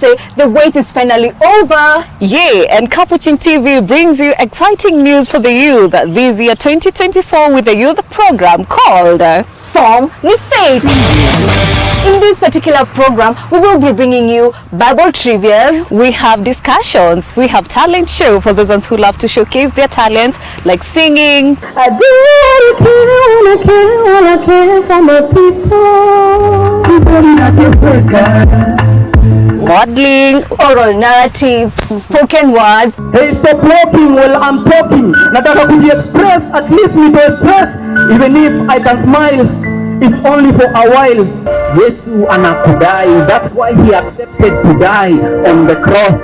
say the wait is finally over. Yeah, and Capuchin TV brings you exciting news for the youth this year 2024 with the youth program called Form Ni Faith. In this particular program, we will be bringing you Bible trivias. We have discussions. We have talent show for those ones who love to showcase their talents, like singing. I do what I care for my people. Modeling, oral narratives, spoken words. Hey, stop walking while I'm talking. Nataka kuji-express, at least me to stress. Even if I can smile, it's only for a while. Yesu anakudai, that's why he accepted to die on the cross,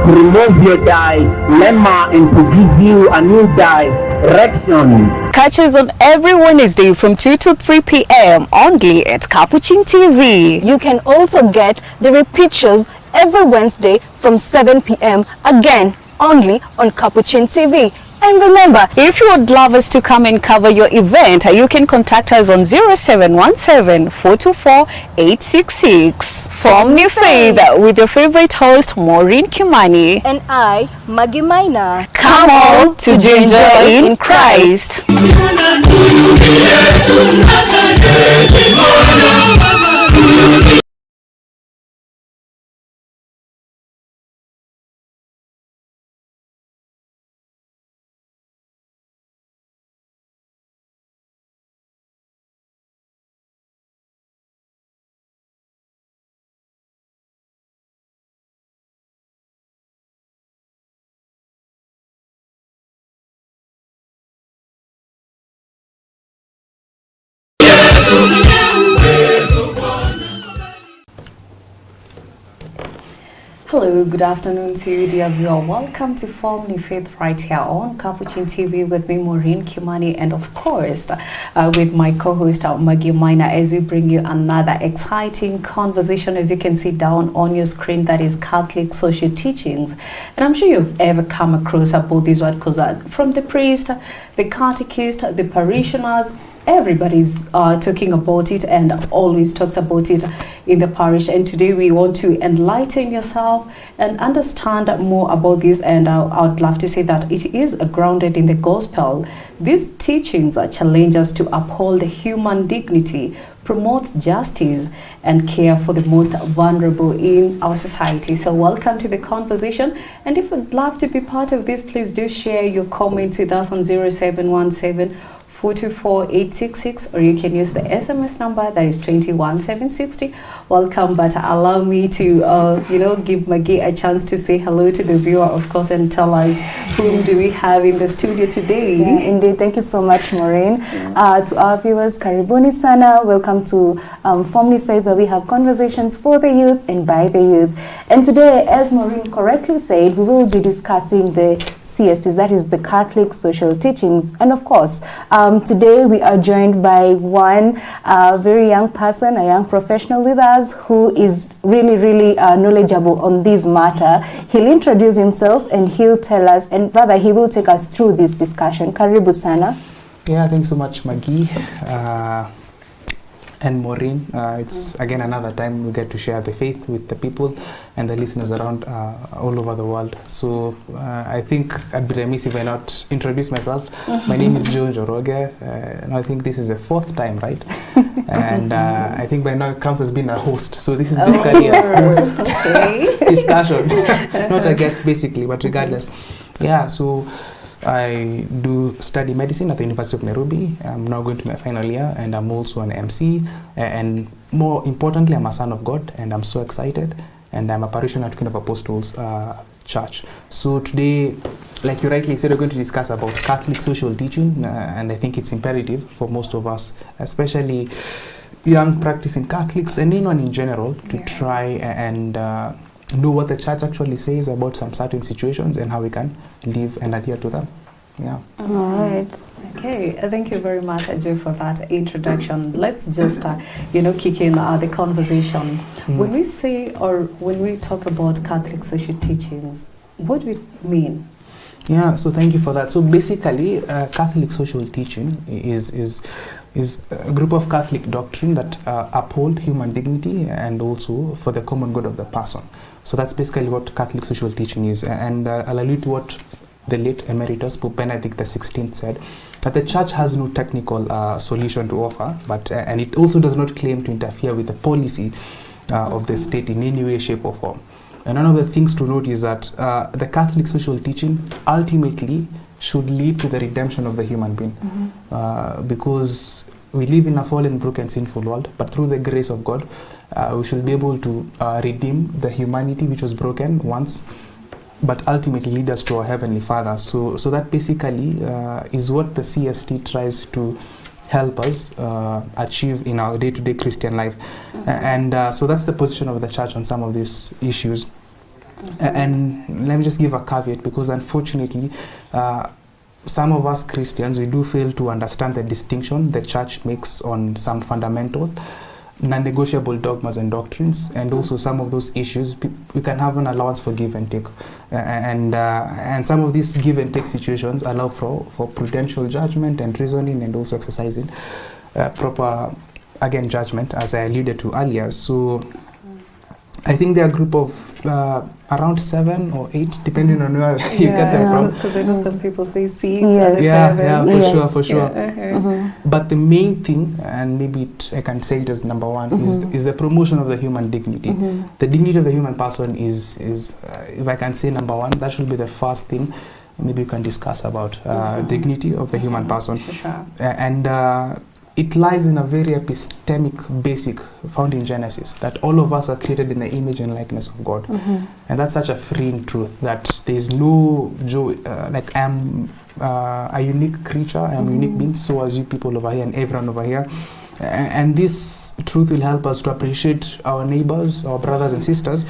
to remove your dilemma and to give you a new direction. Catch us on every Wednesday from 2 to 3 p.m. only at Capuchin TV. You can also get the repeat shows every Wednesday from 7 p.m. again only on Capuchin TV. And remember, if you would love us to come and cover your event, you can contact us on 0717-424-866. Form Ni Faith with your favorite host, Maureen Kimani. And I, Maggie Maina. Come on to join in Christ. Hello, good afternoon to you, dear viewer. Welcome to Form Ni Faith right here on Capuchin TV with me, Maureen Kimani, and of course with my co-host Maggie Maina, as we bring you another exciting conversation. As you can see down on your screen, that is Catholic social teachings, and I'm sure you've ever come across about this word, because from the priest, the catechist, the parishioners, everybody's talking about it and always talks about it in the parish. And today we want to enlighten yourself and understand more about this, and I would love to say that it is grounded in the gospel. These teachings challenge us to uphold human dignity, promote justice, and care for the most vulnerable in our society. So welcome to the conversation, and if you'd love to be part of this, please do share your comments with us on 0717-424-866, or you can use the SMS number that is 21760. Welcome, but allow me to give Maggie a chance to say hello to the viewer, of course, and tell us whom do we have in the studio today. Yeah, indeed, thank you so much, Maureen. To our viewers, karibuni sana. Welcome to Form Ni Faith, where we have conversations for the youth and by the youth. And today, as Maureen correctly said, we will be discussing the CSTs, that is the Catholic social teachings. And of course, today we are joined by one very young person, a young professional with us, who is really knowledgeable on this matter. He'll introduce himself and he'll tell us, and rather he will take us through this discussion. Karibu sana. Yeah, thanks so much, Maggie and Maureen. It's again another time we get to share the faith with the people and the listeners around all over the world. So I think I'd be remiss if I not introduce myself. My name is John Joroge, and I think this is the fourth time, right? And I think by now it counts as being a host. So this is basically a host discussion, not a guest basically, but regardless. Yeah, so I do study medicine at the University of Nairobi. I'm now going to my final year, and I'm also an MC. And more importantly, I'm a son of God, and I'm so excited. And I'm a parishioner at Queen of Apostles Church. So today, like you rightly said, we're going to discuss about Catholic social teaching, and I think it's imperative for most of us, especially young practicing Catholics and anyone in general, to try and know what the church actually says about some certain situations and how we can live and adhere to them. Yeah. All right. Okay, thank you very much, Ajay, for that introduction. Let's just, kick in the conversation. When we say, or when we talk about Catholic social teachings, what do we mean? Yeah, so thank you for that. So basically, Catholic social teaching is a group of Catholic doctrine that uphold human dignity and also for the common good of the person. So that's basically what Catholic social teaching is. And I'll allude to what the late Emeritus Pope Benedict XVI said, that the Church has no technical solution to offer, but and it also does not claim to interfere with the policy of the state in any way, shape or form. And one of the things to note is that the Catholic social teaching ultimately should lead to the redemption of the human being, because we live in a fallen, broken, sinful world, but through the grace of God, we should be able to redeem the humanity which was broken once, but ultimately lead us to our Heavenly Father. So that basically is what the CST tries to help us achieve in our day-to-day Christian life. And so that's the position of the Church on some of these issues. And let me just give a caveat, because unfortunately, some of us Christians, we do fail to understand the distinction the Church makes on some fundamental non-negotiable dogmas and doctrines, and also some of those issues we can have an allowance for give and take, and some of these give and take situations allow for prudential judgment and reasoning, and also exercising proper, again, judgment, as I alluded to earlier. So I think there are a group of around 7 or 8, depending on where you get them from. Because I know some people say 6. Yes. For sure. But the main thing, and maybe I can say it as number one, is the promotion of the human dignity. The dignity of the human person is if I can say number one, that should be the first thing maybe you can discuss about, dignity of the human person. And it lies in a very epistemic basic found in Genesis, that all of us are created in the image and likeness of God. And that's such a freeing truth, that there is no joy, like I'm a unique creature, I'm a unique being, so as you people over here and everyone over here. And this truth will help us to appreciate our neighbors, our brothers and sisters,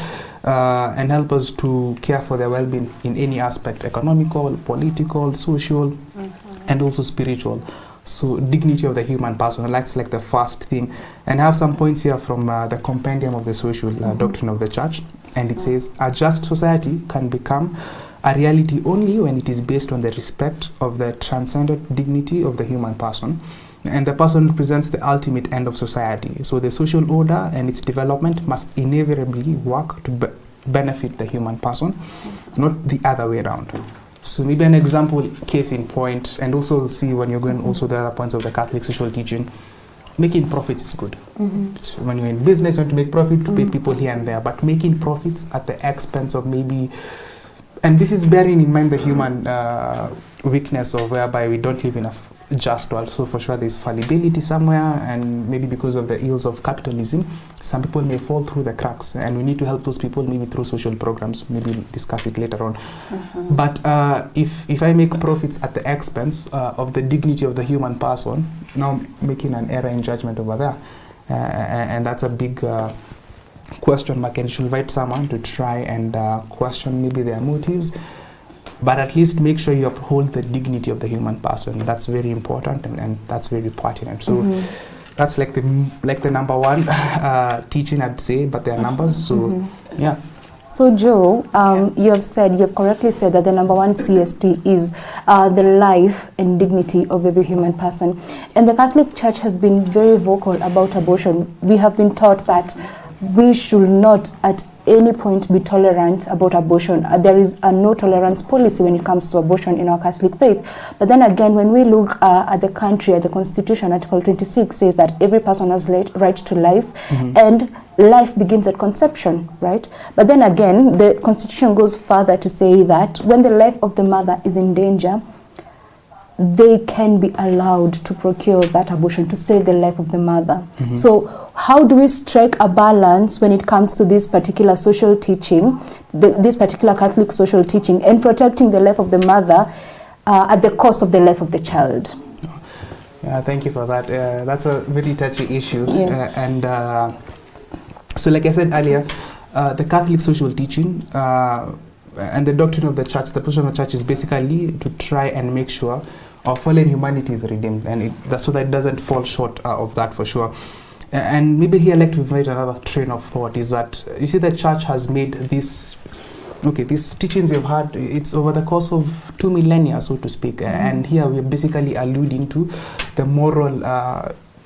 and help us to care for their well-being in any aspect, economical, political, social, and also spiritual. So dignity of the human person, that's like the first thing. And I have some points here from the compendium of the social doctrine of the Church. And it says, a just society can become a reality only when it is based on the respect of the transcendent dignity of the human person. And the person represents the ultimate end of society. So the social order and its development must inevitably work to benefit the human person, not the other way around. So maybe an example, case in point, and also see when you're going also the other points of the Catholic social teaching, making profits is good. When you're in business, you want to make profit to pay people here and there, but making profits at the expense of maybe, and this is bearing in mind the human weakness of whereby we don't live in a just world. So for sure there's fallibility somewhere, and maybe because of the ills of capitalism, some people may fall through the cracks, and we need to help those people maybe through social programs. Maybe we'll discuss it later on. But if I make profits at the expense of the dignity of the human person, now making an error in judgment over there, and that's a big question mark, and you should invite someone to try and question maybe their motives, but at least make sure you uphold the dignity of the human person. That's very important, and that's very pertinent. So that's like the number one teaching, I'd say, but there are numbers. So yeah. So Joe, you have correctly said that the number one CST is the life and dignity of every human person. And the Catholic Church has been very vocal about abortion. We have been taught that we should not at any point be tolerant about abortion. There is a no tolerance policy when it comes to abortion in our Catholic faith. But then again, when we look at the country, at the Constitution, Article 26 says that every person has right to life, and life begins at conception, right? But then again, the Constitution goes further to say that when the life of the mother is in danger, they can be allowed to procure that abortion to save the life of the mother. So how do we strike a balance when it comes to this particular social teaching, this particular Catholic social teaching, and protecting the life of the mother at the cost of the life of the child? Yeah, thank you for that. That's a very touchy issue. Yes. So like I said earlier, the Catholic social teaching and the doctrine of the Church, the position of the Church is basically to try and make sure our fallen humanity is redeemed, and so that it doesn't fall short of that for sure. And maybe here I'd like to invite another train of thought, is that you see the Church has made this, these teachings we've had, it's over the course of 2 millennia, so to speak, and here we're basically alluding to the moral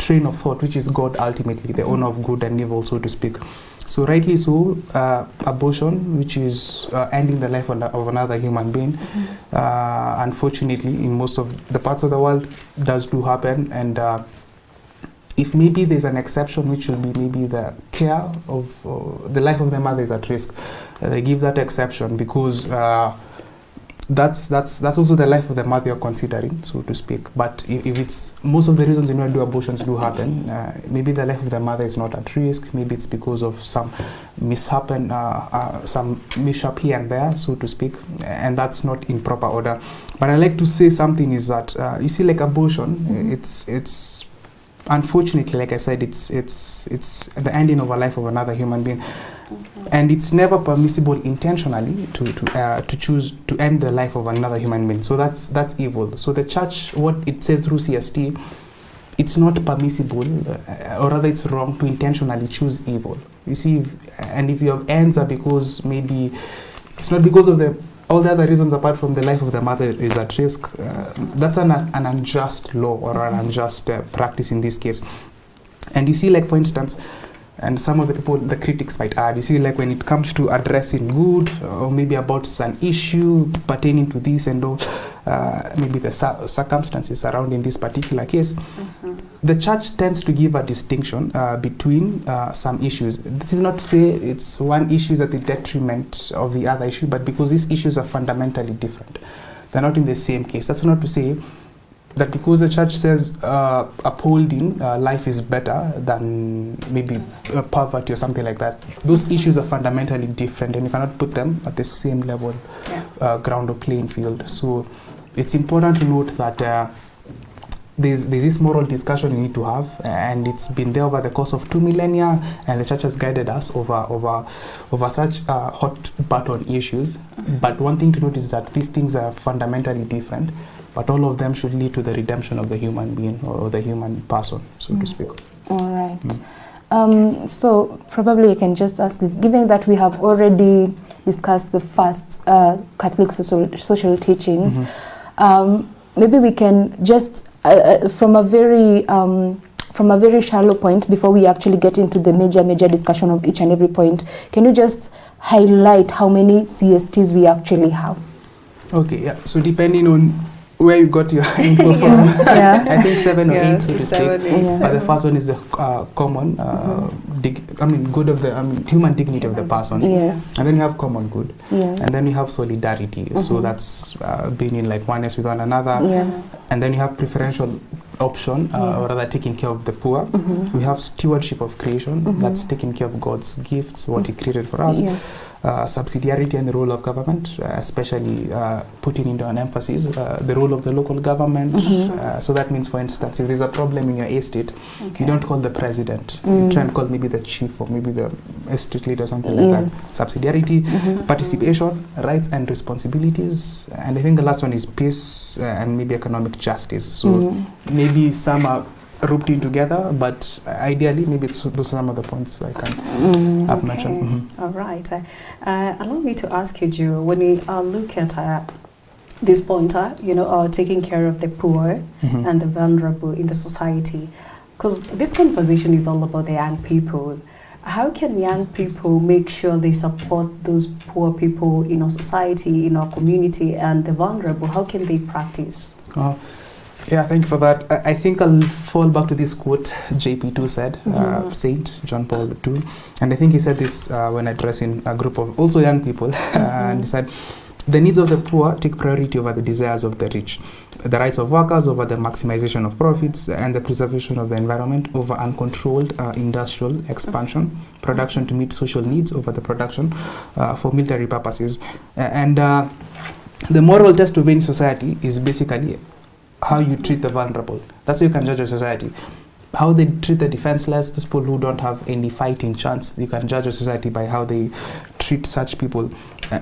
train of thought, which is God ultimately, the owner of good and evil, so to speak. So rightly so, abortion, which is ending the life of another human being, unfortunately, in most of the parts of the world, does happen. And if maybe there's an exception, which will be maybe the care of the life of the mother is at risk, they give that exception because that's also the life of the mother you're considering, so to speak. But if it's most of the reasons why abortions do happen, maybe the life of the mother is not at risk. Maybe it's because of some mishap here and there, so to speak, and that's not in proper order. But I like to say something is that you see, like abortion, it's unfortunately, like I said, it's the ending of a life of another human being. And it's never permissible intentionally to choose to end the life of another human being. So that's evil. So the church, what it says through CST, it's not permissible, or rather it's wrong to intentionally choose evil. You see, if your ends are because maybe it's not because of all the other reasons apart from the life of the mother is at risk, that's an unjust law or an unjust practice in this case. And you see, like for instance, and some of the people, the critics might add, you see, like when it comes to addressing good, or maybe about an issue pertaining to this and all, maybe the circumstances surrounding this particular case, the church tends to give a distinction between some issues. This is not to say it's one issue is at the detriment of the other issue, but because these issues are fundamentally different. They're not in the same case. That's not to say that because the church says upholding life is better than maybe poverty or something like that, those issues are fundamentally different and you cannot put them at the same level, ground or playing field. So it's important to note that there's this moral discussion we need to have, and it's been there over the course of 2 millennia, and the church has guided us over such hot button issues. But one thing to note is that these things are fundamentally different, but all of them should lead to the redemption of the human being or the human person, so to speak. All right. So probably you can just ask this, given that we have already discussed the first Catholic social teachings, maybe we can just from a very shallow point, before we actually get into the major discussion of each and every point, can you just highlight how many CSTs we actually have? Okay, yeah. So depending on where you got your info from, I think 7 or 8, so to speak. But the first one is the common, good of the human dignity of the person. Yes. And then you have common good. Yes. And then you have solidarity. So that's being in like oneness with one another. Yes. And then you have preferential option, or rather taking care of the poor. We have stewardship of creation, that's taking care of God's gifts, what He created for us. Yes. Subsidiarity and the role of government, especially putting into an emphasis the role of the local government. So that means, for instance, if there's a problem in your estate, you don't call the president. You try and call maybe the chief or maybe the estate leader or something like that. Subsidiarity, participation, rights and responsibilities. And I think the last one is peace and maybe economic justice. So maybe some are grouped in together, but ideally maybe those are some of the points I can have mentioned. All right. Allow me to ask you, Joe, when we look at this point, taking care of the poor and the vulnerable in the society, because this conversation is all about the young people. How can young people make sure they support those poor people in our society, in our community, and the vulnerable? How can they practice? Yeah, thank you for that. I think I'll fall back to this quote JP2 said, Saint John Paul II. And I think he said this when addressing a group of also young people. And he said, the needs of the poor take priority over the desires of the rich. The rights of workers over the maximization of profits, and the preservation of the environment over uncontrolled industrial expansion, production to meet social needs over the production for military purposes. And the moral test of any society is basically how you treat the vulnerable. That's how you can judge a society. How they treat the defenseless, those people who don't have any fighting chance. You can judge a society by how they treat such people.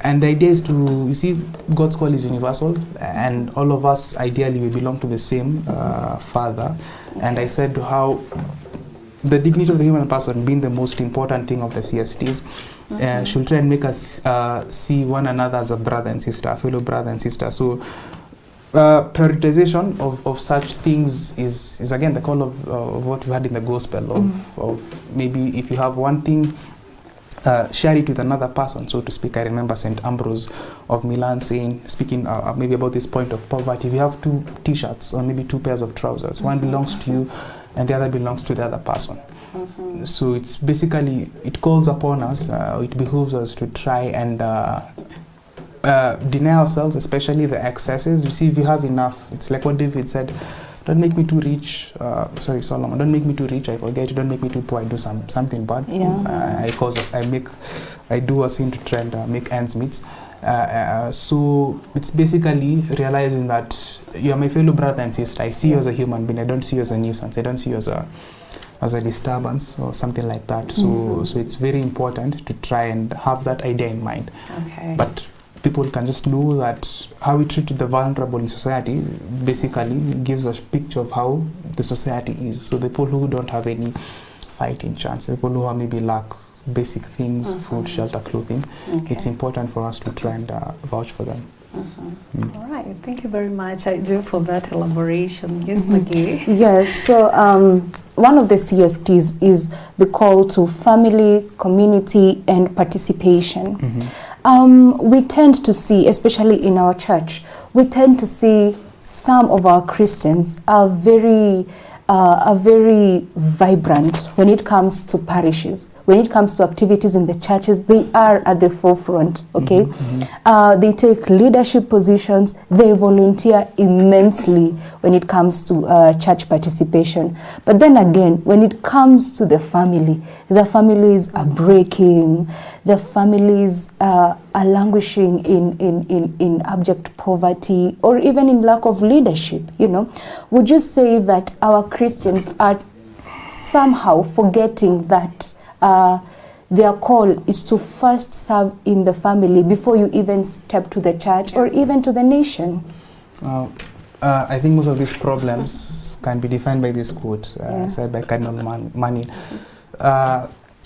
And the idea is to, you see, God's call is universal, and all of us, ideally, we belong to the same Father. And I said how the dignity of the human person being the most important thing of the CSTs should try and make us see one another as a brother and sister, a fellow brother and sister. So prioritization of such things is again the call of what we had in the gospel of maybe if you have one thing, share it with another person, so to speak. I remember St. Ambrose of Milan speaking maybe about this point of poverty. If you have 2 t-shirts or maybe 2 pairs of trousers, one belongs to you and the other belongs to the other person. So it's basically, it calls upon us, it behooves us to try and deny ourselves, especially the excesses. You see, if you have enough, it's like what David said, don't make me too rich, sorry Solomon, don't make me too rich, I forget, don't make me too poor, I do something bad. I do a sin to try and make ends meet. So it's basically realizing that you are my fellow brother and sister. I see you as a human being, I don't see you as a nuisance, I don't see you as a disturbance or something like that. So it's very important to try and have that idea in mind. Okay. But people can just know that how we treat the vulnerable in society basically gives us a picture of how the society is. So the people who don't have any fighting chance, the people who are maybe lack basic things, food, shelter, clothing, it's important for us to try and vouch for them. All right, thank you very much, I do, for that elaboration. Yes, Maggie? Yes, so one of the CSTs is the call to family, community, and participation. We tend to see, especially in our church, we tend to see some of our Christians are very vibrant when it comes to parishes. When it comes to activities in the churches, they are at the forefront, okay? They take leadership positions, they volunteer immensely when it comes to church participation. But then again, when it comes to the families are breaking, the families are languishing in abject poverty or even in lack of leadership, you know. Would you say that our Christians are somehow forgetting that their call is to first serve in the family before you even step to the church or even to the nation? I think most of these problems can be defined by this quote said by Cardinal Manning.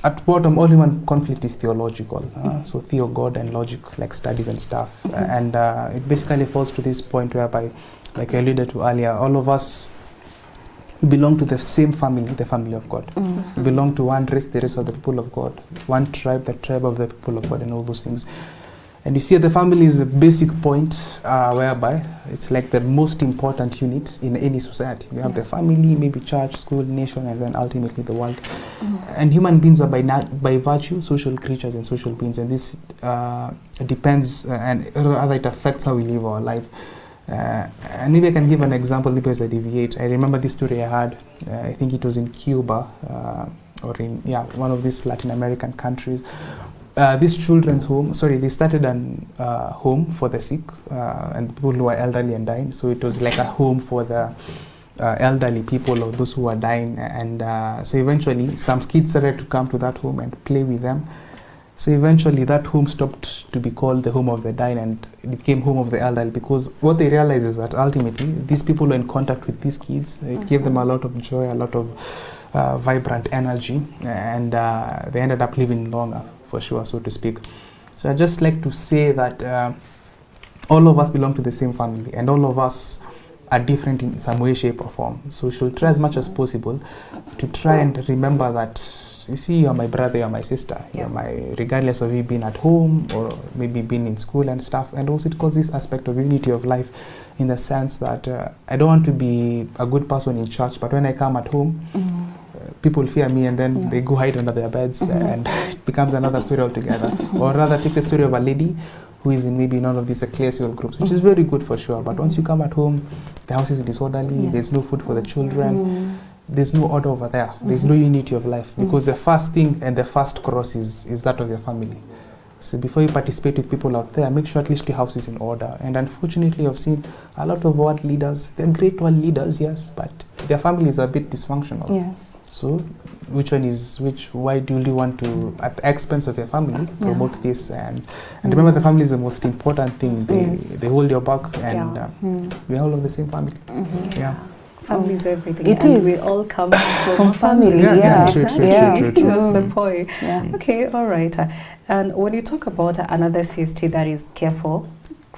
At bottom, all human conflict is theological. So theo, God, and logic, like studies and stuff. And it basically falls to this point whereby, like I alluded to earlier, all of us belong to the same family, the family of God. We belong to one race, the race of the people of God. One tribe, the tribe of the people of God, and all those things. And you see, the family is a basic point whereby it's like the most important unit in any society. We have the family, maybe church, school, nation, and then ultimately the world. And human beings are by virtue social creatures and social beings. And this depends, and rather it affects how we live our life. And maybe I can give an example, maybe as I deviate. I remember this story I had, I think it was in Cuba, or in one of these Latin American countries. This children's home, they started an home for the sick and people who are elderly and dying. So it was like a home for the elderly people or those who are dying. And so eventually some kids started to come to that home and play with them. So eventually that home stopped to be called the home of the dying and it became home of the elderly, because what they realized is that ultimately these people were in contact with these kids. It gave them a lot of joy, a lot of vibrant energy, and they ended up living longer, for sure, so to speak. So I just like to say that all of us belong to the same family and all of us are different in some way, shape or form. So we should try as much as possible to try and remember that, you see, you're my brother, you're my sister, you're regardless of you being at home or maybe being in school and stuff. And also it calls this aspect of unity of life in the sense that I don't want to be a good person in church, but when I come at home, people fear me and then they go hide under their beds and it becomes another story altogether. Or rather, take the story of a lady who is in maybe none of these ecclesial groups, which is very good for sure. But once you come at home, the house is disorderly, there's no food for the children, there's no order over there, there's no unity of life, because the first thing and the first cross is that of your family. So before you participate with people out there, make sure at least your house is in order. And unfortunately, I've seen a lot of world leaders, they're great world leaders, yes, but their families are a bit dysfunctional. Yes. So which one is which? Why do you want to, at the expense of your family, promote this? And remember, the family is the most important thing. They hold your back, and we are all of the same family. Family is everything. It and is. We all come from family. True. That's the point. Okay, all right. And when you talk about another CST that is care for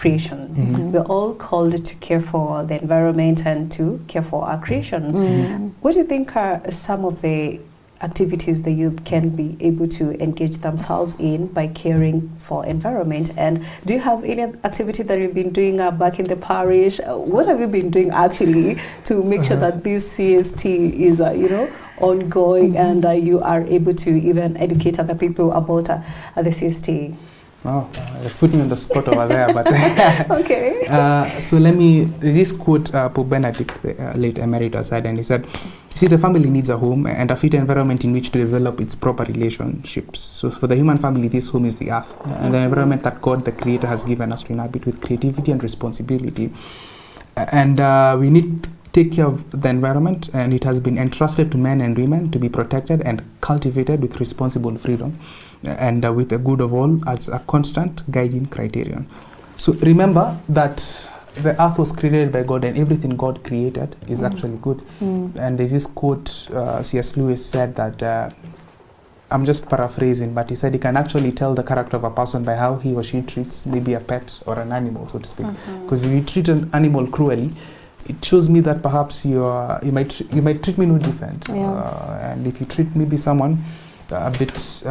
creation. We're all called to care for the environment and to care for our creation. What do you think are some of the activities the youth can be able to engage themselves in by caring for environment? And do you have any activity that you've been doing back in the parish? What have you been doing actually to make sure that this CST is ongoing and you are able to even educate other people about the CST? Wow, you've put me on the spot over there, but okay. So let me just quote Pope Benedict, the late emeritus, and he said, "See, the family needs a home and a fit environment in which to develop its proper relationships. So for the human family, this home is the earth, and the environment that God, the Creator, has given us to inhabit with creativity and responsibility. And we need to take care of the environment, and it has been entrusted to men and women to be protected and cultivated with responsible freedom, and with the good of all as a constant guiding criterion." So remember that the earth was created by God, and everything God created is actually good. And there's this quote, C.S. Lewis said that, I'm just paraphrasing, but he said he can actually tell the character of a person by how he or she treats maybe a pet or an animal, so to speak. Because if you treat an animal cruelly, it shows me that perhaps you might treat me no different. And if you treat maybe someone a bit,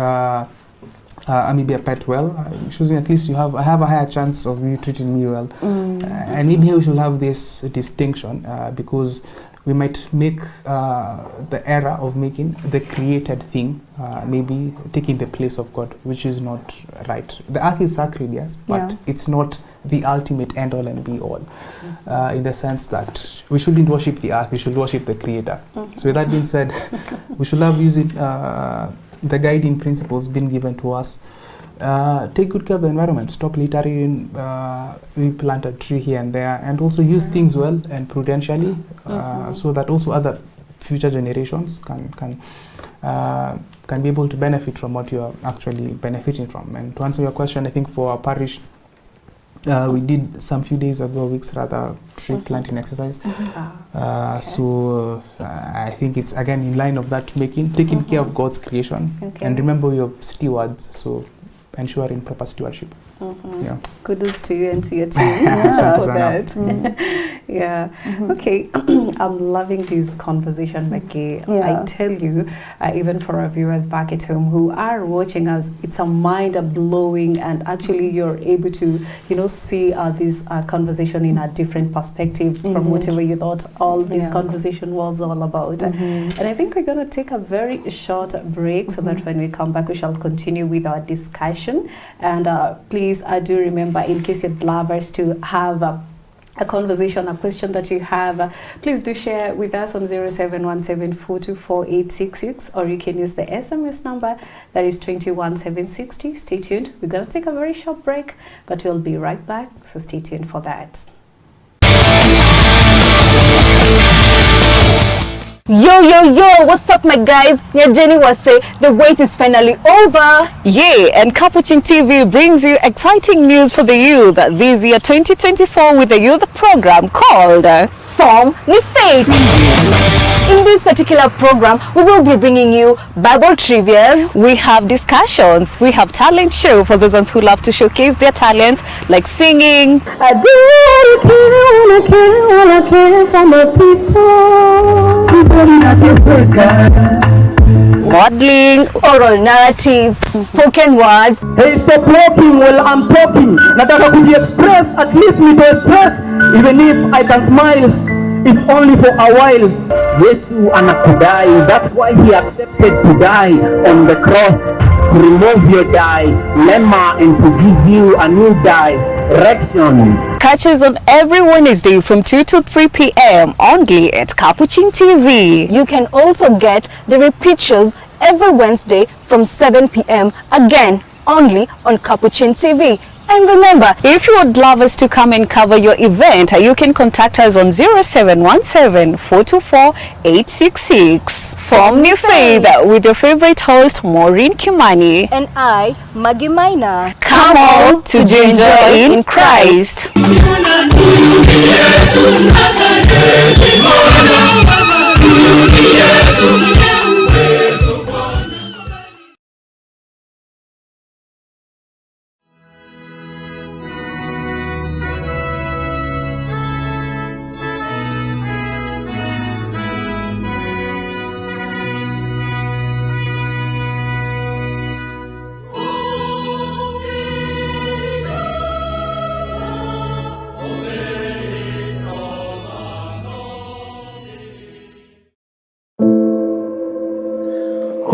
maybe a pet well, it shows me at least I have a higher chance of you treating me well. And maybe we should have this distinction because we might make the error of making the created thing maybe taking the place of God, which is not right. The earth is sacred, yes, but it's not the ultimate end all and be all, in the sense that we shouldn't worship the earth, we should worship the Creator. So with that being said, we should have used the guiding principles being given to us. Take good care of the environment, stop littering, we plant a tree here and there, and also use things well and prudentially, so that also other future generations can be able to benefit from what you are actually benefiting from. And to answer your question, I think for our parish, we did some few days ago, weeks rather, tree planting exercise. So I think it's again in line of that, taking care of God's creation, and remember your stewards. So ensuring proper stewardship. Yeah. Kudos to you and to your team for that. Yeah. Okay. I'm loving this conversation, Becky. I tell you, even for our viewers back at home who are watching us, it's a mind-blowing, and actually you're able to, see this conversation in a different perspective from whatever you thought all this conversation was all about. And I think we're going to take a very short break so that when we come back, we shall continue with our discussion. And please, I do remember, in case you'd love us to have a conversation, a question that you have, please do share with us on 0717-424-866, or you can use the SMS number that is 21760. Stay tuned. We're going to take a very short break, but we'll be right back, so stay tuned for that. Yo, what's up, my guys? Jenny was say the wait is finally over. Yeah, and Capuchin TV brings you exciting news for the youth this year 2024 with a youth program called Form Ni Faith. In this particular program, we will be bringing you Bible trivias. We have discussions. We have talent show for those ones who love to showcase their talents, like singing. I do what I care for my people. Modeling, oral narratives, spoken words. Hey, stop walking while I'm talking. Nataka kuji-express, at least nitoe stress. Even if I can smile, it's only for a while. Yesu anakudai, that's why he accepted to die on the cross, to remove your dilemma and to give you a new direction. Catch us on every Wednesday from 2 to 3 p.m. only at Capuchin TV. You can also get the repeat shows every Wednesday from 7 p.m. again only on Capuchin TV. And remember, if you would love us to come and cover your event, you can contact us on 0717-424-866. Form New Faith with your favorite host, Maureen Kimani. And I, Maggie Maina. Come on to enjoy in Christ.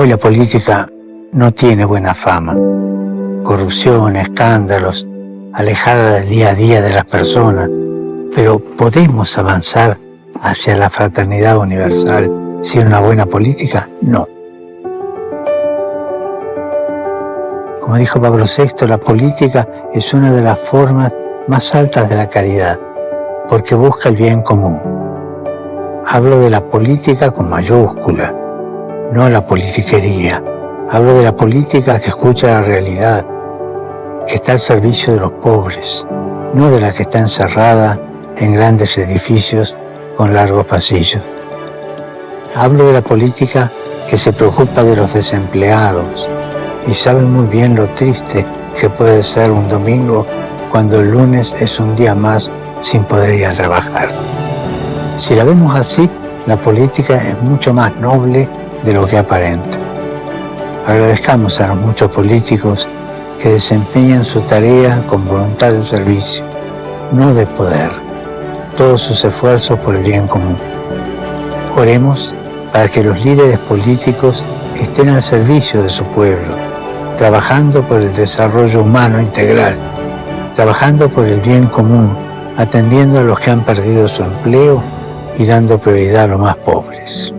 Hoy la política no tiene buena fama. Corrupción, escándalos, alejada del día a día de las personas. Pero ¿podemos avanzar hacia la fraternidad universal sin una buena política? No. Como dijo Pablo VI, la política es una de las formas más altas de la caridad, porque busca el bien común. Hablo de la política con mayúscula, no la politiquería. Hablo de la política que escucha la realidad, que está al servicio de los pobres, no de la que está encerrada en grandes edificios con largos pasillos. Hablo de la política que se preocupa de los desempleados y sabe muy bien lo triste que puede ser un domingo cuando el lunes es un día más sin poder ir a trabajar. Si la vemos así, la política es mucho más noble de lo que aparenta. Agradezcamos a los muchos políticos que desempeñan su tarea con voluntad de servicio, no de poder, todos sus esfuerzos por el bien común. Oremos para que los líderes políticos estén al servicio de su pueblo, trabajando por el desarrollo humano integral, trabajando por el bien común, atendiendo a los que han perdido su empleo y dando prioridad a los más pobres.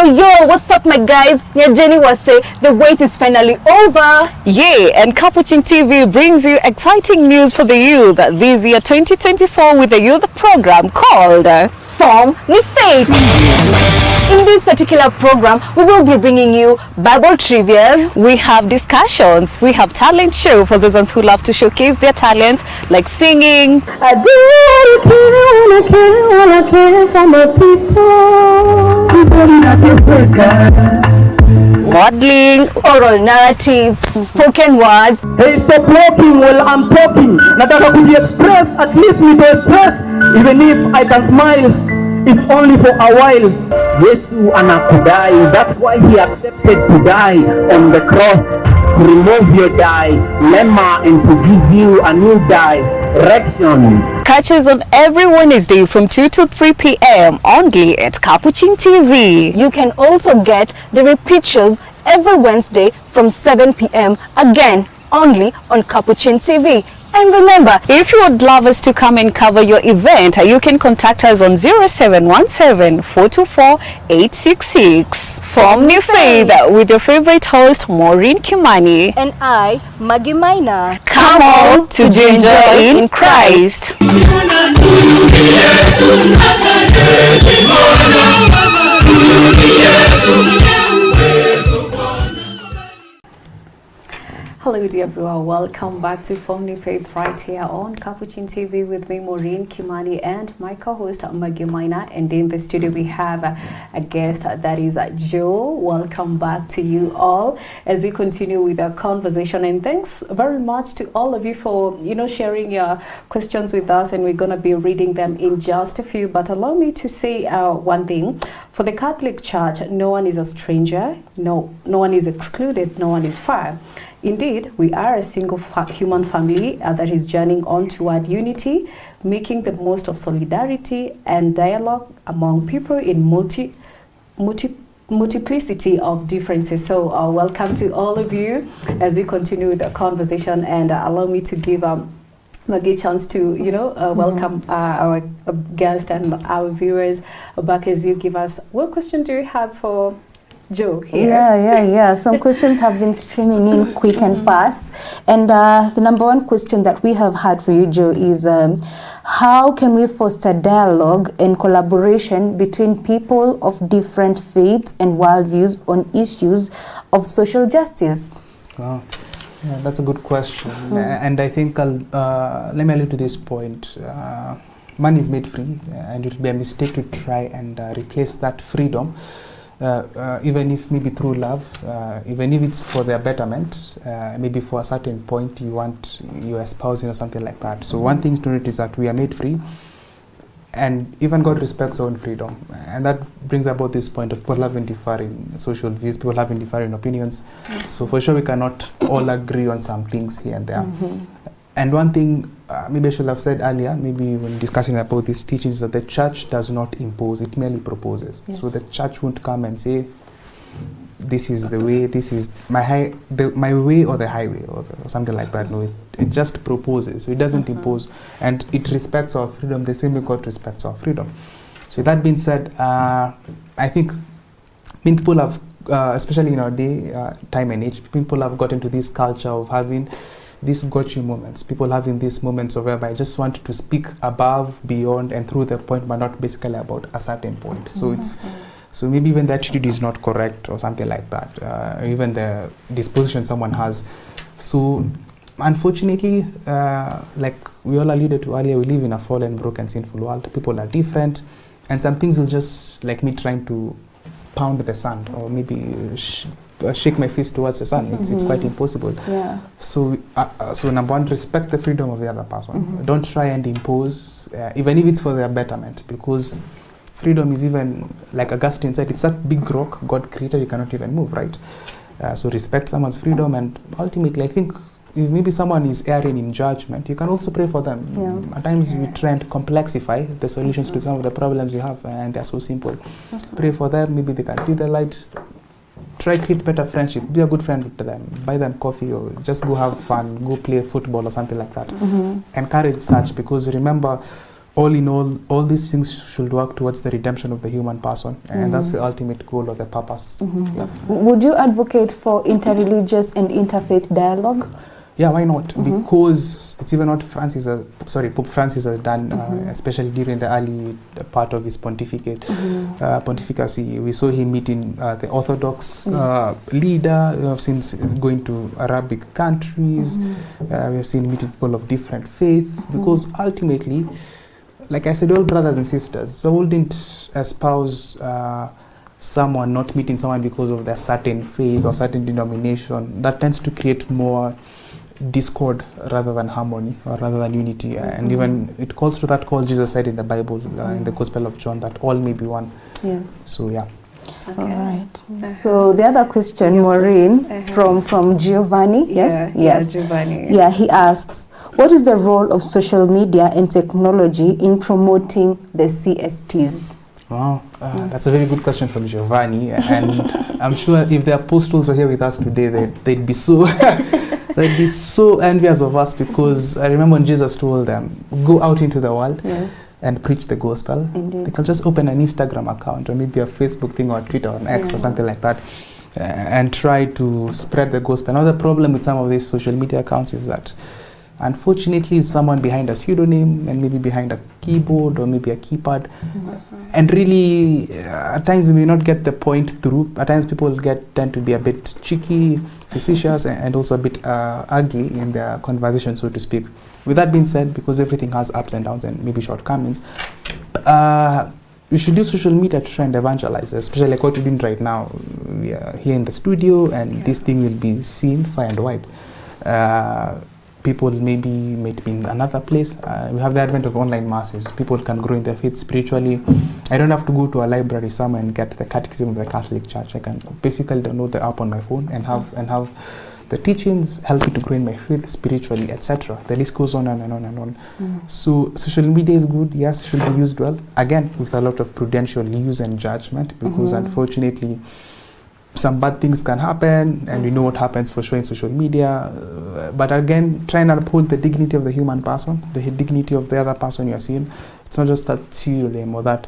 Yo, what's up my guys? Yeah, Jenny was say the wait is finally over. Yeah, and Capuchin TV brings you exciting news for the youth this year 2024 with the youth program called Form the Faith. In this particular program, we will be bringing you Bible trivias. We have discussions. We have talent show for those ones who love to showcase their talents, like singing. I do what I can for my people. Modeling, oral narratives, spoken words. Hey, stop walking while I'm talking. Nataka kuji-express, at least nitoe stress. Even if I can smile, it's only for a while. Yesu anakudai, that's why he accepted to die on the cross, to remove your dilemma and to give you a new direction. Catch us on every Wednesday from 2 to 3 p.m. only at Capuchin TV. You can also get the repeat shows every Wednesday from 7 p.m. again only on Capuchin TV. And remember, if you would love us to come and cover your event, you can contact us on 0717-424-866. Form New Faith with your favorite host, Maureen Kimani. And I, Maggie Maina. Come on to enjoy in Christ. Hello dear viewer, welcome back to Family Faith right here on Capuchin TV with me Maureen Kimani and my co-host Maggie Maina, and in the studio we have a guest that is Joe. Welcome back to you all as we continue with our conversation, and thanks very much to all of you for sharing your questions with us, and we're going to be reading them in just a few. But allow me to say one thing. For the Catholic Church, no one is a stranger, no one is excluded, no one is far. Indeed, we are a single human family that is journeying on toward unity, making the most of solidarity and dialogue among people in multiplicity of differences. So welcome to all of you as we continue with the conversation, and allow me to give Maggie chance to welcome our guest and our viewers back as you give us, what question do you have for Joe here? Yeah. Some questions have been streaming in quick and fast. And the number one question that we have had for you, Joe, is how can we foster dialogue and collaboration between people of different faiths and worldviews on issues of social justice? Wow. Yeah, that's a good question. And I think let me allude to this point. money is made free, and it would be a mistake to try and replace that freedom, even if maybe through love, even if it's for their betterment, maybe for a certain point you want your espousing or something like that. So one thing to note is that we are made free, and even God respects our own freedom. And that brings about this point of people having differing social views, people having differing opinions. So for sure we cannot all agree on some things here and there. And one thing maybe I should have said earlier, maybe when discussing about these teachings, that the church does not impose, it merely proposes. Yes. So the church won't come and say, this is the way, this is my way or the highway or something like that. No, it just proposes. So it doesn't impose, and it respects our freedom the same way God respects our freedom. So that being said, I think people have, especially in our day, time and age, people have gotten to this culture of having these gotcha moments, people having these moments of whereby I just want to speak above, beyond, and through the point, but not basically about a certain point. So it's, so maybe even the attitude is not correct or something like that, even the disposition someone has. So unfortunately, like we all alluded to earlier, we live in a fallen, broken, sinful world. People are different, and some things will just, like me trying to pound the sand, or maybe shake my fist towards the sun. It's quite impossible. Yeah. So number one, respect the freedom of the other person. Don't try and impose, even if it's for their betterment, because freedom is, even like Augustine said, it's that big rock God created, you cannot even move, right? So respect someone's freedom, and ultimately I think if maybe someone is erring in judgment, you can also pray for them. Yeah. At times we try and complexify the solutions to some of the problems you have, and they're so simple. Pray for them, maybe they can see the light. Try create better friendship, be a good friend to them, buy them coffee, or just go have fun, go play football or something like that. Encourage such, because remember, all in all these things should work towards the redemption of the human person, and that's the ultimate goal or the purpose. Yeah. Would you advocate for interreligious and interfaith dialogue? Yeah, why not? Because it's even what Pope Francis has done, especially during the early part of his pontificacy. We saw him meeting the Orthodox leader. We have seen going to Arabic countries. We have seen meeting people of different faith, because ultimately, like I said, all brothers and sisters. So I wouldn't espouse someone not meeting someone because of their certain faith or certain denomination. That tends to create more discord rather than harmony, or rather than unity. And even it calls to that call Jesus said in the Bible, in the Gospel of John, that all may be one. Yes. So yeah. Okay. All right. So the other question, Maureen, from Giovanni. Yes. Yes. Giovanni. Yeah. He asks, what is the role of social media and technology in promoting the CSTs? Wow, that's a very good question from Giovanni, and I'm sure if the apostles were here with us today, they'd be so they'd be so envious of us, because I remember when Jesus told them, go out into the world and preach the gospel. Indeed. They can just open an Instagram account, or maybe a Facebook thing, or Twitter, or an X or something like that, and try to spread the gospel. Another problem with some of these social media accounts is that unfortunately someone behind a pseudonym, and maybe behind a keyboard or maybe a keypad, and really at times we may not get the point through. At times people tend to be a bit cheeky, facetious, and also a bit ugly in their conversation, so to speak. With that being said, because everything has ups and downs and maybe shortcomings, we should use social media to try and evangelize, especially like what we're doing right now. We are here in the studio, and this thing will be seen far and wide. People might be in another place. We have the advent of online masses. People can grow in their faith spiritually. I don't have to go to a library somewhere and get the Catechism of the Catholic Church. I can basically download the app on my phone and have the teachings help me to grow in my faith spiritually, etc. The list goes on and on and on. So social media is good, yes, should be used well. Again, with a lot of prudential use and judgment, because unfortunately, some bad things can happen, and we know what happens for sure in social media. But again, try and uphold the dignity of the human person, the dignity of the other person you are seeing. It's not just that pseudonym or that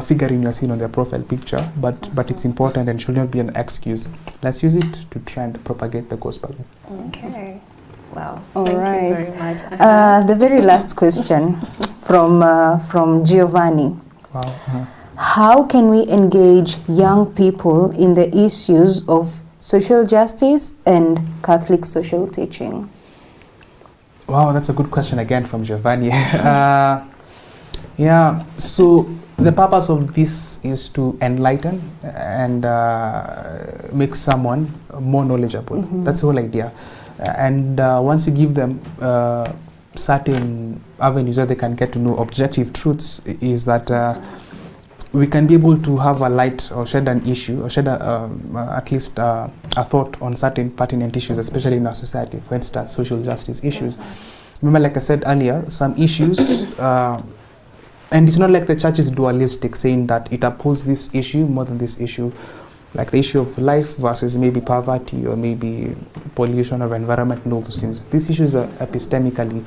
figurine you are seeing on their profile picture, but it's important and should not be an excuse. Let's use it to try and propagate the gospel. Okay. Wow. All Thank right. you very much. The very last question from Giovanni. Wow. How can we engage young people in the issues of social justice and Catholic social teaching? Wow, that's a good question again from Giovanni. Yeah, so the purpose of this is to enlighten and make someone more knowledgeable. That's the whole idea. And once you give them certain avenues that they can get to know objective truths, is that we can be able to have a light or shed an issue or shed at least a thought on certain pertinent issues, especially in our society, for instance, social justice issues. Remember, like I said earlier, some issues, and it's not like the church is dualistic, saying that it upholds this issue more than this issue, like the issue of life versus maybe poverty or maybe pollution or environment and all those things. These issues are epistemically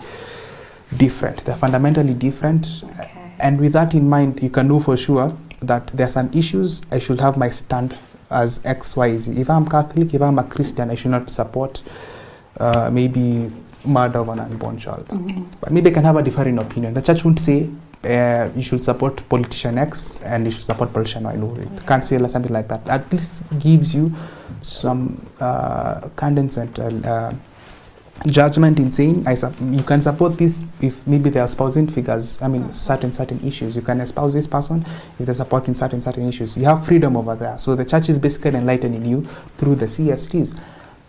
different. They're fundamentally different. Okay. And with that in mind, you can know for sure that there are some issues I should have my stand as X, Y, Z. If I'm Catholic, if I'm a Christian, I should not support maybe murder of an unborn child. But maybe I can have a different opinion. The church won't say you should support politician X and you should support politician Y. No, it can't say something like that. At least gives you some cadence and judgment in saying you can support this if maybe they are espousing figures. I mean, certain issues. You can espouse this person if they're supporting certain issues. You have freedom over there. So the church is basically enlightening you through the CSTs.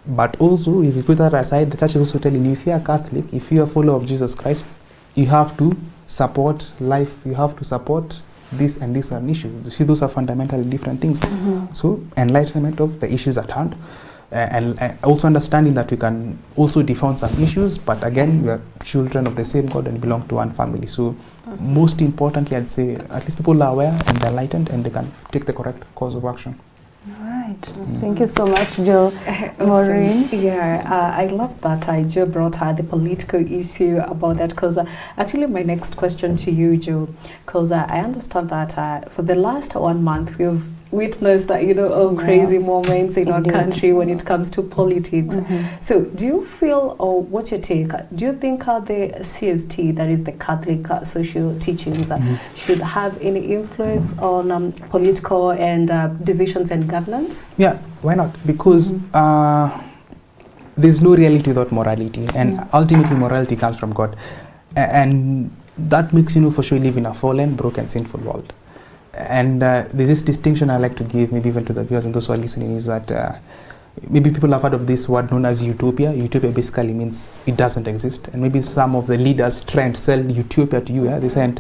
But also, if you put that aside, the church is also telling you, if you are Catholic, if you are a follower of Jesus Christ, you have to support life. You have to support this and this an issue. You see, those are fundamentally different things. So enlightenment of the issues at hand. And also understanding that we can also defend some issues, but again, we are children of the same God and belong to one family. So most importantly, I'd say at least people are aware and they're enlightened and they can take the correct course of action. All right. Thank you so much, Joe. Maureen? Yeah, I love that Joe brought the political issue about that, because actually my next question to you, Joe, because I understand that for the last 1 month we've witnessed all crazy moments in our country when it comes to politics. So do you feel, or what's your take, do you think the CST, that is the Catholic social teachings, should have any influence on political and decisions and governance? Yeah, why not? Because there's no reality without morality, and ultimately morality comes from God, and that makes for sure we live in a fallen, broken, sinful world. And there's this distinction I like to give, maybe even to the viewers and those who are listening, is that maybe people have heard of this word known as utopia. Utopia basically means it doesn't exist, and maybe some of the leaders try and sell utopia to you. They say and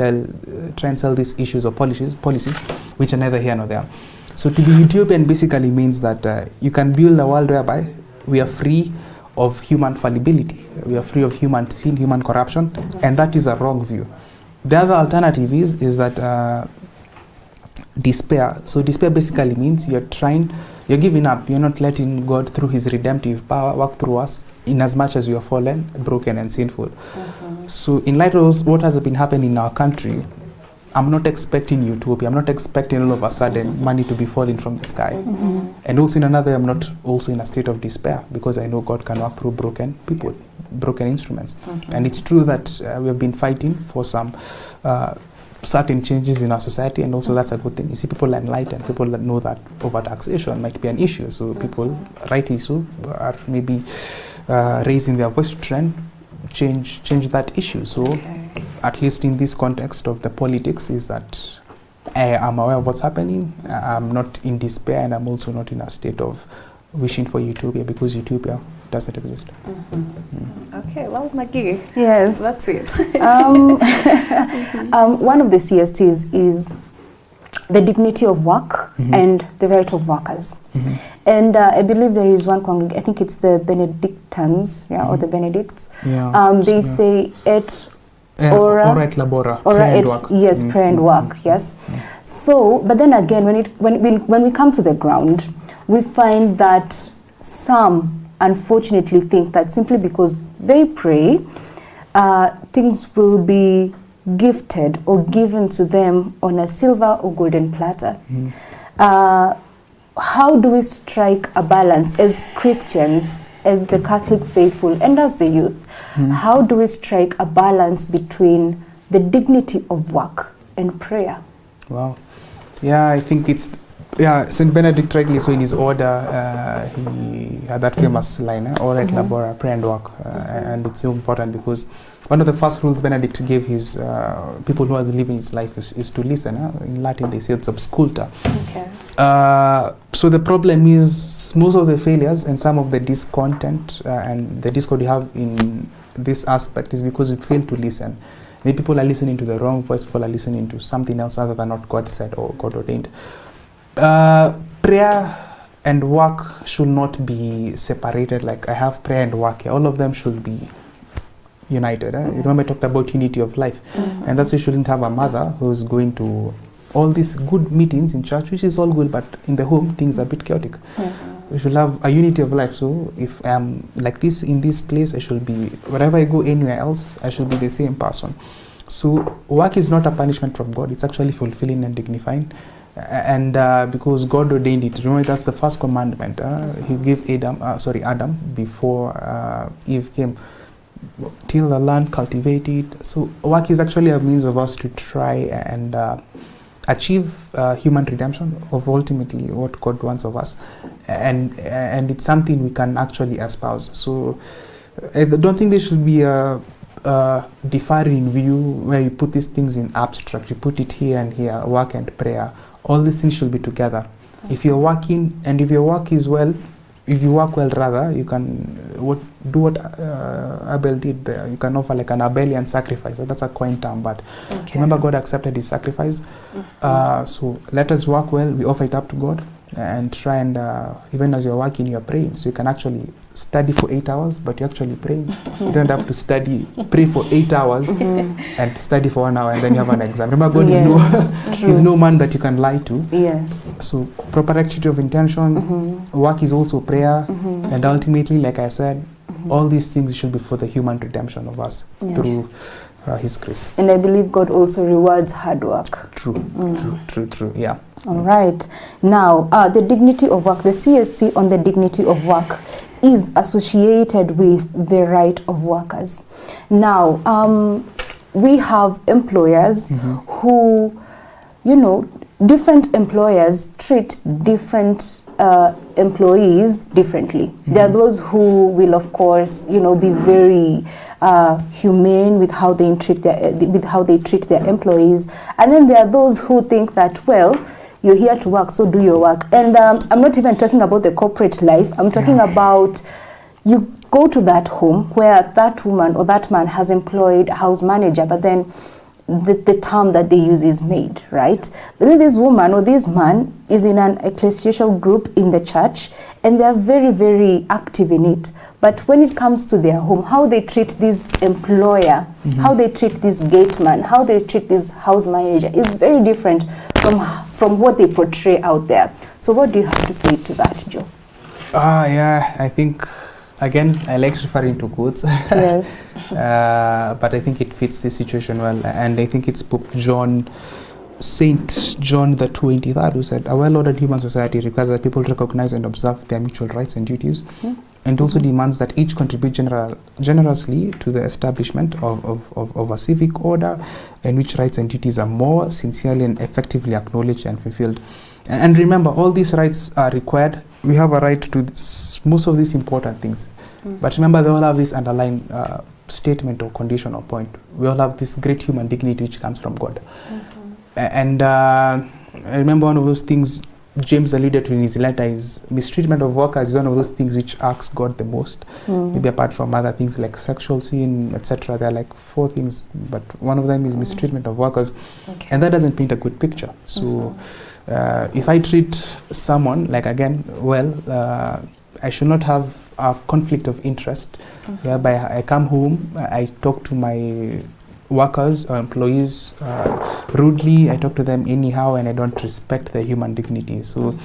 try and sell these issues or policies which are neither here nor there. So to be utopian basically means that you can build a world whereby we are free of human fallibility, we are free of human sin, human corruption, and that is a wrong view. The other alternative is that despair. So despair basically means you're giving up, you're not letting God through his redemptive power work through us in as much as we are fallen, broken and sinful. So in light of what has been happening in our country, I'm not expecting utopia. I'm not expecting all of a sudden money to be falling from the sky. And also in another, I'm not also in a state of despair, because I know God can work through broken people, broken instruments. And it's true that we have been fighting for some certain changes in our society, and also that's a good thing. You see, people are enlightened, people that know that over-taxation might be an issue, so people, rightly so, are maybe raising their voice to try and change that issue. So at least in this context of the politics, is that I am aware of what's happening, I'm not in despair, and I'm also not in a state of wishing for utopia, because utopia doesn't exist. Okay, well, Maggie, yes, that's it. One of the CSTs is the dignity of work and the right of workers. And I believe there is one congregation, I think it's the Benedictines, or the Benedicts. They say et ora et labora, prayer and work. Yes, prayer and work, yes. So, but then again, when we come to the ground, we find that some unfortunately think that simply because they pray, things will be gifted or given to them on a silver or golden platter. How do we strike a balance as Christians, as the Catholic faithful, and as the youth? How do we strike a balance between the dignity of work and prayer? Wow. Yeah, I think it's Yeah, St. Benedict rightly so in his order, he had that famous line, ora et labora, pray and work. And it's so important because one of the first rules Benedict gave his people who are living his life is to listen. In Latin they say it's obsculta. Okay. So the problem is most of the failures and some of the discontent and the discord you have in this aspect is because we fail to listen. Maybe people are listening to the wrong voice, people are listening to something else other than what God said or God ordained. Prayer and work should not be separated. Like I have prayer and work here. All of them should be united. You remember I talked about unity of life, and that's why you shouldn't have a mother who's going to all these good meetings in church, which is all good, but in the home things are a bit chaotic. Yes. We should have a unity of life. So if I'm like this in this place, I should be wherever I go anywhere else, I should be the same person. So work is not a punishment from God. It's actually fulfilling and dignifying. And because God ordained it, remember that's the first commandment. He gave Adam before Eve came. Till the land, cultivate it. So work is actually a means of us to try and achieve human redemption of ultimately what God wants of us, and it's something we can actually espouse. So I don't think there should be a differing view where you put these things in abstract. You put it here and here, work and prayer. All these things should be together. If you're working, and if your work is well, if you work well rather, you can do what Abel did there. You can offer like an Abelian sacrifice. So that's a coin term, but remember God accepted his sacrifice. So let us work well, we offer it up to God and try and even as you're working, you're praying. So you can actually study for 8 hours, but you actually pray. You don't have to pray for 8 hours and study for 1 hour and then you have an exam. Remember, God is no man that you can lie to. Yes. So proper rectitude of intention, work is also prayer, and ultimately, like I said, all these things should be for the human redemption of us through his grace. And I believe God also rewards hard work. True, yeah. All right. Now, the dignity of work, the CST on the dignity of work is associated with the right of workers. Now, we have employers who, different employers treat different employees differently. There are those who will, of course, be very humane with how they treat their employees, and then there are those who think that, well, you're here to work, so do your work. And I'm not even talking about the corporate life. I'm talking about you go to that home where that woman or that man has employed a house manager, but then the term that they use is maid, right? But then this woman or this man is in an ecclesiastical group in the church and they are very, very active in it. But when it comes to their home, how they treat this employer, how they treat this gate man, how they treat this house manager is very different from what they portray out there. So what do you have to say to that, Joe? Yeah, I think, again, I like referring to quotes. Yes. But I think it fits the situation well. And I think it's Pope Saint John the 23rd who said, a well-ordered human society requires that people recognize and observe their mutual rights and duties, and also demands that each contribute generously to the establishment of a civic order in which rights and duties are more sincerely and effectively acknowledged and fulfilled. And remember, all these rights are required. We have a right to most of these important things. But remember, they all have this underlying statement or condition or point. We all have this great human dignity which comes from God. And I remember one of those things James alluded to in his letter is mistreatment of workers is one of those things which irks God the most. Maybe apart from other things like sexual sin, etc. There are like 4 things, but one of them is mistreatment of workers. And that doesn't paint a good picture. So if I treat someone, like again, well, I should not have a conflict of interest whereby I come home, I talk to my workers or employees rudely, I talk to them anyhow, and I don't respect their human dignity. So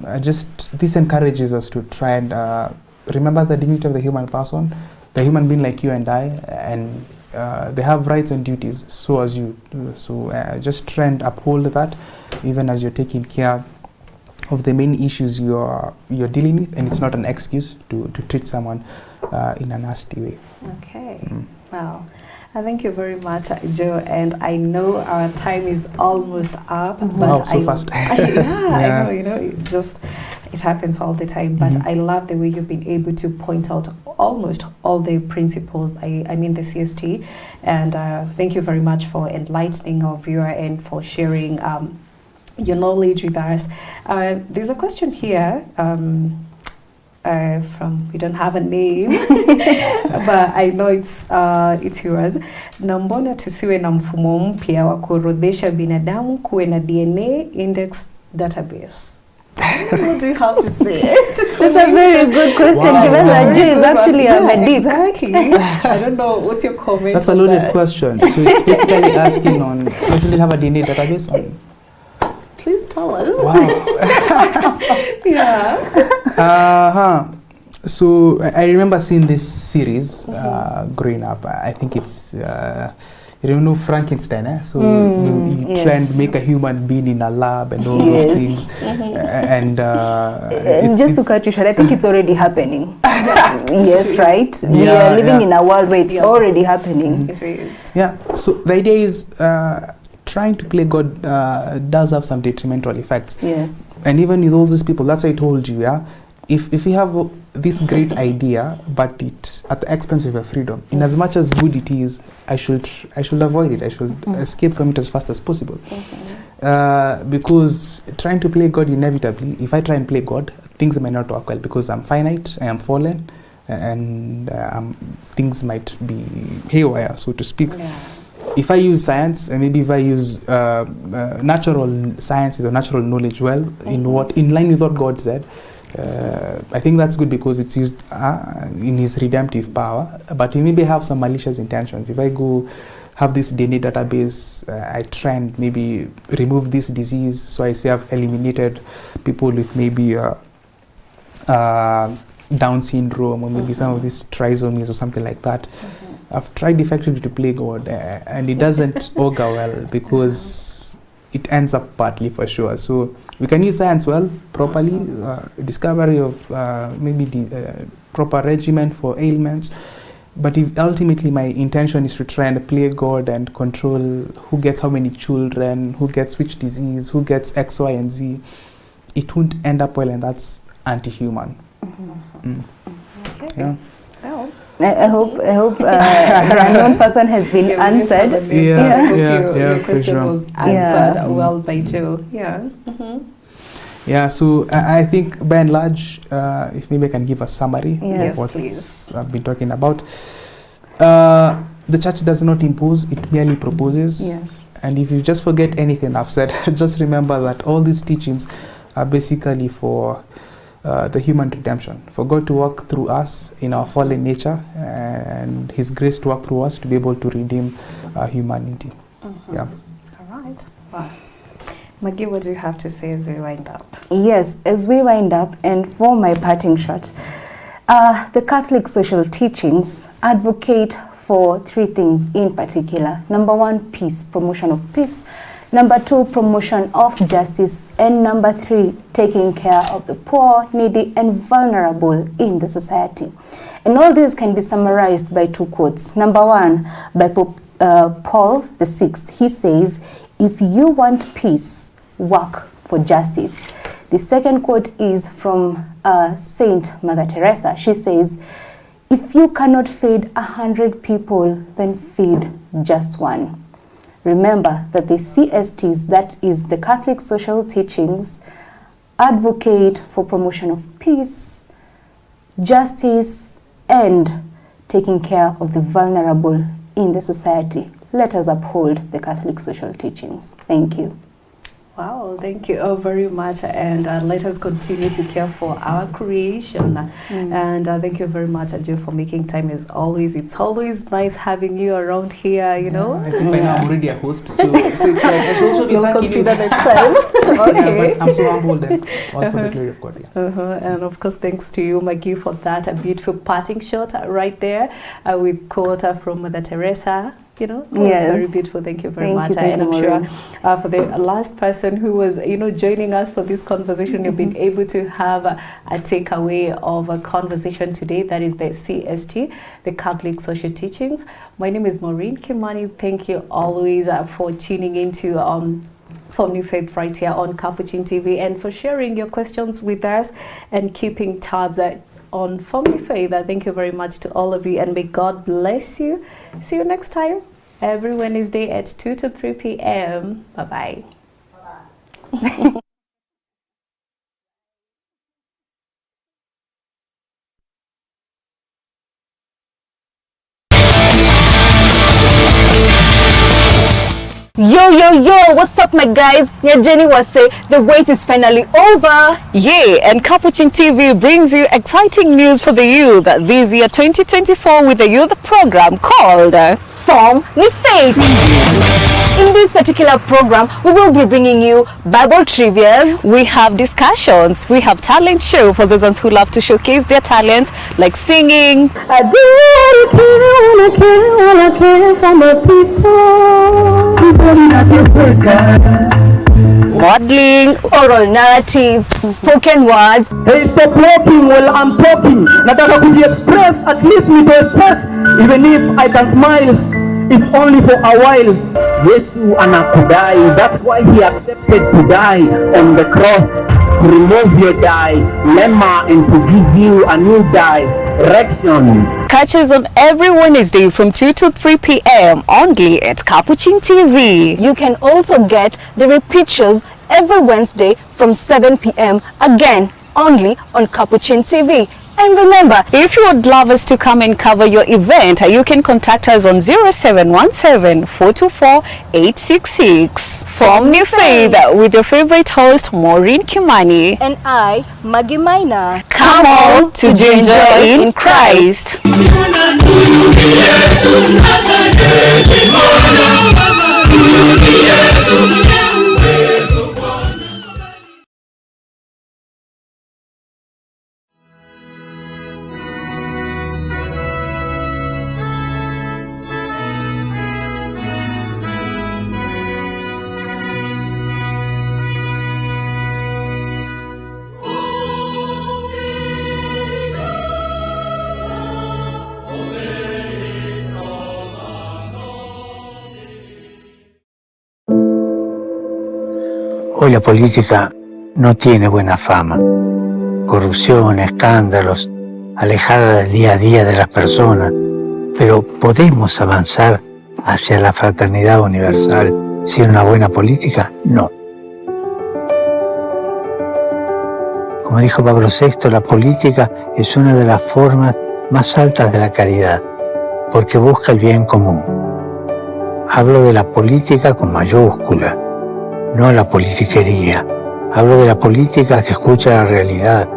this encourages us to try and remember the dignity of the human person, the human being like you and I, and they have rights and duties, so as you. So just try and uphold that, even as you're taking care of the main issues you're dealing with, and it's not an excuse to treat someone in a nasty way. Okay. Wow. Thank you very much, Joe. And I know our time is almost up. But Wow, so fast. I know, it happens all the time. But I love the way you've been able to point out almost all the principles, I mean the CST. And thank you very much for enlightening our viewer and for sharing your knowledge with us. There's a question here. From, we don't have a name, but I know it's yours. Na mbona tusiwe na mfumo mpya wa kuorodhesha binadamu kuwe na DNA index database? What do you have to say? That's a very good question. Given that Jay is actually a medic. Exactly. I don't know. What's your comment? That's a loaded question. So it's basically asking on, does it have a DNA database on? Please tell us. Wow. Yeah. So I remember seeing this series growing up. I think it's you know Frankenstein. So you try and make a human being in a lab and all those things. And just to cut you short, I think it's already happening. Yes, right. We are living in a world where it's already happening. It is. Yeah. So the idea is. Trying to play God does have some detrimental effects. Yes. And even with all these people, that's why I told you, if you have this great idea, but it at the expense of your freedom, in as much as good it is, I should avoid it. I should escape from it as fast as possible. Because trying to play God inevitably, if I try and play God, things might not work well because I'm finite, I am fallen, and things might be haywire, so to speak. Yeah. If I use science, and maybe if I use natural sciences or natural knowledge well, in line with what God said, I think that's good because it's used in His redemptive power. But you maybe have some malicious intentions. If I go have this DNA database, I try and maybe remove this disease. So I say I've eliminated people with maybe Down syndrome or maybe some of these trisomies or something like that. I've tried effectively to play God, and it doesn't augur well because it ends up partly for sure. So we can use science well, properly, discovery of maybe the proper regimen for ailments. But if ultimately my intention is to try and play God and control who gets how many children, who gets which disease, who gets X, Y, and Z, it won't end up well, and that's anti-human. Okay. Yeah. Well. I hope the unknown person has been answered. Your question was answered well by Joe. Yeah. Yeah, so I think by and large, if maybe I can give a summary of what I've been talking about. The church does not impose, it merely proposes. Yes. And if you just forget anything I've said, just remember that all these teachings are basically for the human redemption, for God to work through us in our fallen nature and His grace to work through us to be able to redeem humanity. Yeah. All right. Wow. Maggie, what do you have to say as we wind up? Yes, as we wind up, and for my parting shot, the Catholic social teachings advocate for three things in particular. Number one, peace, promotion of peace. Number two, promotion of justice. And number three, taking care of the poor, needy, and vulnerable in the society. And all this can be summarized by two quotes. Number one, by Pope Paul VI. He says, if you want peace, work for justice. The second quote is from Saint Mother Teresa. She says, if you cannot feed 100 people, then feed just one. Remember that the CSTs, that is the Catholic social teachings, advocate for promotion of peace, justice, and taking care of the vulnerable in the society. Let us uphold the Catholic social teachings. Thank you. Wow, thank you all very much, and let us continue to care for our creation. And thank you very much, Joe, for making time as always. It's always nice having you around here, you know. I think by now I'm already a host, so it's like I should also be You'll consider next time. Okay. But I'm so humbled and all for the glory of God. And of course, thanks to you, Maggie, for that beautiful parting shot right there with quote from Mother Teresa. you know, it was very beautiful. Thank you very much. Thank you, I'm sure for the last person who was, you know, joining us for this conversation, you've been able to have a takeaway of a conversation today. That is the CST, the Catholic Social Teachings. My name is Maureen Kimani. Thank you always for tuning into Family Faith right here on Capuchin TV, and for sharing your questions with us and keeping tabs on Family Faith. Thank you very much to all of you, and may God bless you. See you next time, every Wednesday at 2 to 3 p.m. Bye-bye. Bye-bye. Yo, what's up my guys? Jenny was say the wait is finally over. Yeah, and Capuchin TV brings you exciting news for the youth this year 2024 with the youth program called Family Faith. In this particular program, we will be bringing you Bible trivias. We have discussions. We have talent show for those ones who love to showcase their talents, like singing. I do what I care for my people. Modeling, oral narratives, spoken words. Hey, stop walking while I'm talking. Nataka kuji-express, at least nitoe stress. Even if I can smile, it's only for a while. Yesu anakudai, that's why he accepted to die on the cross, to remove your dilemma and to give you a new direction. Catch us on every Wednesday from 2 to 3 p.m. only at Capuchin TV. You can also get the repeat shows every Wednesday from 7 p.m. again only on Capuchin TV. And remember, if you would love us to come and cover your event, you can contact us on 0717-424-866. Family Faith with your favorite host, Maureen Kimani. And I, Maggie Maina. Come on to enjoy in Christ. Hoy la política no tiene buena fama. Corrupción, escándalos, alejada del día a día de las personas. Pero ¿podemos avanzar hacia la fraternidad universal sin una buena política? No. Como dijo Pablo VI, la política es una de las formas más altas de la caridad, porque busca el bien común. Hablo de la política con mayúscula, no la politiquería. Hablo de la política que escucha la realidad,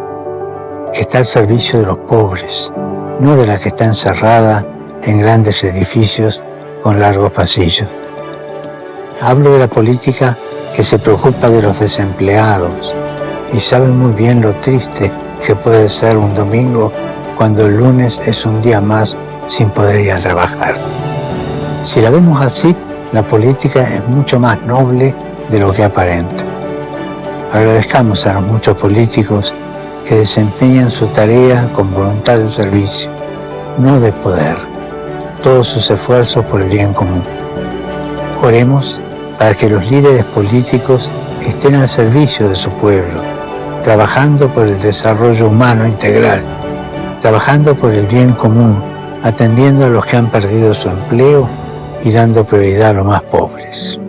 que está al servicio de los pobres, no de la que está encerrada en grandes edificios con largos pasillos. Hablo de la política que se preocupa de los desempleados y sabe muy bien lo triste que puede ser un domingo cuando el lunes es un día más sin poder ir a trabajar. Si la vemos así, la política es mucho más noble de lo que aparenta. Agradezcamos a los muchos políticos que desempeñan su tarea con voluntad de servicio, no de poder, todos sus esfuerzos por el bien común. Oremos para que los líderes políticos estén al servicio de su pueblo, trabajando por el desarrollo humano integral, trabajando por el bien común, atendiendo a los que han perdido su empleo y dando prioridad a los más pobres.